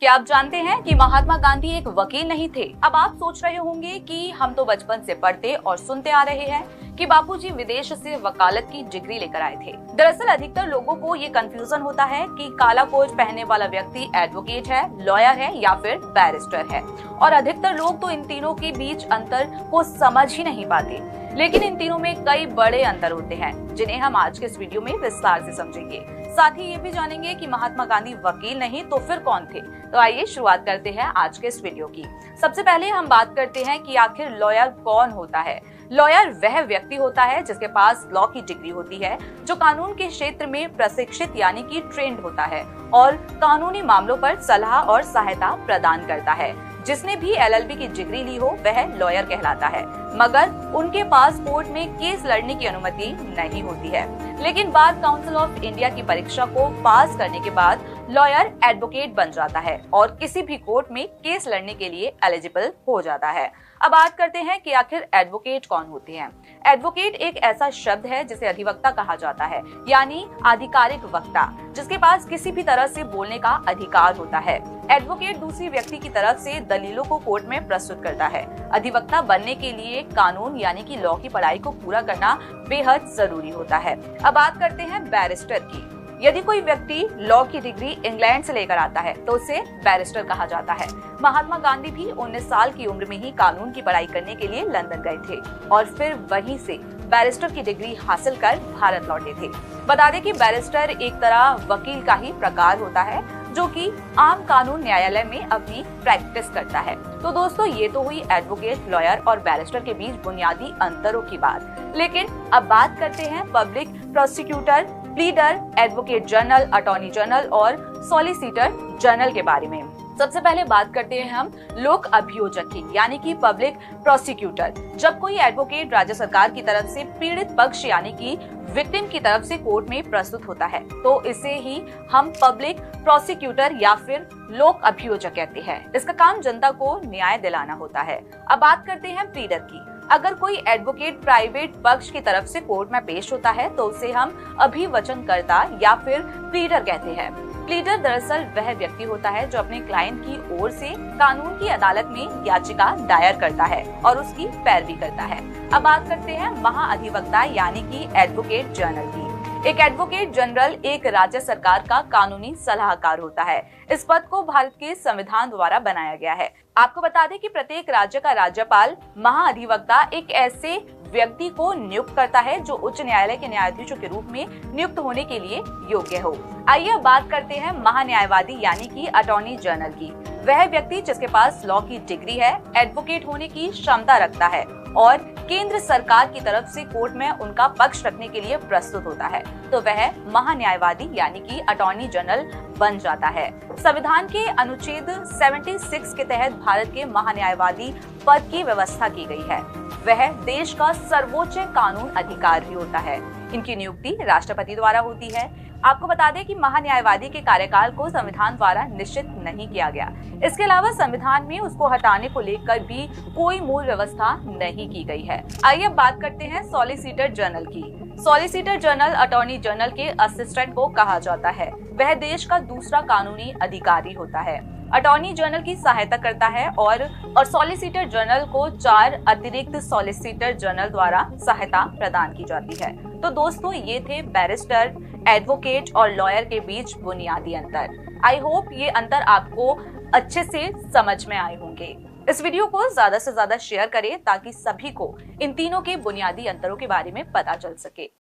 क्या आप जानते हैं कि महात्मा गांधी एक वकील नहीं थे? अब आप सोच रहे होंगे कि हम तो बचपन से पढ़ते और सुनते आ रहे हैं कि बापूजी विदेश से वकालत की डिग्री लेकर आए थे। दरअसल अधिकतर लोगों को ये कंफ्यूजन होता है कि काला कोट पहनने वाला व्यक्ति एडवोकेट है, लॉयर है या फिर बैरिस्टर है, और अधिकतर लोग तो इन तीनों के बीच अंतर को समझ ही नहीं पाते। लेकिन इन तीनों में कई बड़े अंतर होते हैं जिन्हें हम आज के इस वीडियो में विस्तार से समझेंगे। साथ ही ये भी जानेंगे कि महात्मा गांधी वकील नहीं तो फिर कौन थे। तो आइए शुरुआत करते हैं आज के इस वीडियो की। सबसे पहले हम बात करते हैं कि आखिर लॉयर कौन होता है। लॉयर वह व्यक्ति होता है जिसके पास लॉ की डिग्री होती है, जो कानून के क्षेत्र में प्रशिक्षित यानी कि ट्रेंड होता है और कानूनी मामलों पर सलाह और सहायता प्रदान करता है। जिसने भी LLB की डिग्री ली हो वह लॉयर कहलाता है, मगर उनके पास कोर्ट में केस लड़ने की अनुमति नहीं होती है। लेकिन बार काउंसिल ऑफ इंडिया की परीक्षा को पास करने के बाद लॉयर एडवोकेट बन जाता है और किसी भी कोर्ट में केस लड़ने के लिए एलिजिबल हो जाता है। अब बात करते हैं कि आखिर एडवोकेट कौन होते हैं। एडवोकेट एक ऐसा शब्द है जिसे अधिवक्ता कहा जाता है, यानी आधिकारिक वक्ता, जिसके पास किसी भी तरह से बोलने का अधिकार होता है। एडवोकेट दूसरी व्यक्ति की तरफ से दलीलों को कोर्ट में प्रस्तुत करता है। अधिवक्ता बनने के लिए कानून यानी कि लॉ की पढ़ाई को पूरा करना बेहद जरूरी होता है। अब बात करते हैं बैरिस्टर की। यदि कोई व्यक्ति लॉ की डिग्री इंग्लैंड से लेकर आता है तो उसे बैरिस्टर कहा जाता है। महात्मा गांधी भी 19 साल की उम्र में ही कानून की पढ़ाई करने के लिए लंदन गए थे और फिर वहीं से बैरिस्टर की डिग्री हासिल कर भारत लौटे थे। बता दें कि बैरिस्टर एक तरह वकील का ही प्रकार होता है जो कि आम कानून न्यायालय में अपनी प्रैक्टिस करता है। तो दोस्तों, ये तो हुई एडवोकेट, लॉयर और बैरिस्टर के बीच बुनियादी अंतरों की बात। लेकिन अब बात करते हैं public prosecutor, pleader, advocate general, attorney general और सॉलिसिटर जनरल के बारे में। सबसे पहले बात करते हैं हम लोक अभियोजक की, यानी कि पब्लिक प्रोसिक्यूटर। जब कोई एडवोकेट राज्य सरकार की तरफ से पीड़ित पक्ष यानी कि विक्टिम की तरफ से कोर्ट में प्रस्तुत होता है तो इसे ही हम पब्लिक प्रोसिक्यूटर या फिर लोक अभियोजक कहते हैं। इसका काम जनता को न्याय दिलाना होता है। अब बात करते हैं प्लीडर की। अगर कोई एडवोकेट प्राइवेट पक्ष की तरफ से कोर्ट में पेश होता है तो उसे हम अभिवचनकर्ता या फिर प्लीडर कहते हैं। प्लीडर दरअसल वह व्यक्ति होता है जो अपने क्लाइंट की ओर से कानून की अदालत में याचिका दायर करता है और उसकी पैरवी करता है। अब बात करते हैं महाअधिवक्ता यानी कि एडवोकेट जनरल की। एक एडवोकेट जनरल एक राज्य सरकार का कानूनी सलाहकार होता है। इस पद को भारत के संविधान द्वारा बनाया गया है। आपको बता दें कि प्रत्येक राज्य का राज्यपाल महाअधिवक्ता एक ऐसे व्यक्ति को नियुक्त करता है जो उच्च न्यायालय के न्यायाधीशों के रूप में नियुक्त होने के लिए योग्य हो। आइए अब बात करते हैं महान्यायवादी यानी कि अटॉर्नी जनरल की। वह व्यक्ति जिसके पास लॉ की डिग्री है, एडवोकेट होने की क्षमता रखता है और केंद्र सरकार की तरफ से कोर्ट में उनका पक्ष रखने के लिए प्रस्तुत होता है, तो वह महान्यायवादी यानी कि अटॉर्नी जनरल बन जाता है। संविधान के अनुच्छेद 76 के तहत भारत के महान्यायवादी पद की व्यवस्था की गई है। वह देश का सर्वोच्च कानून अधिकारी होता है। इनकी नियुक्ति राष्ट्रपति द्वारा होती है। आपको बता दें कि महान्यायवादी के कार्यकाल को संविधान द्वारा निश्चित नहीं किया गया। इसके अलावा संविधान में उसको हटाने को लेकर भी कोई मूल व्यवस्था नहीं की गई है। आइए अब बात करते हैं सॉलिसिटर जनरल की। सॉलिसिटर जनरल अटॉर्नी जनरल के असिस्टेंट को कहा जाता है। वह देश का दूसरा कानूनी अधिकारी होता है। अटॉर्नी जनरल की सहायता करता है और सॉलिसिटर जनरल को 4 अतिरिक्त सॉलिसिटर जनरल द्वारा सहायता प्रदान की जाती है। तो दोस्तों, ये थे बैरिस्टर, एडवोकेट और लॉयर के बीच बुनियादी अंतर। आई होप ये अंतर आपको अच्छे से समझ में आए होंगे। इस वीडियो को ज्यादा से ज्यादा शेयर करें ताकि सभी को इन तीनों के बुनियादी अंतरों के बारे में पता चल सके।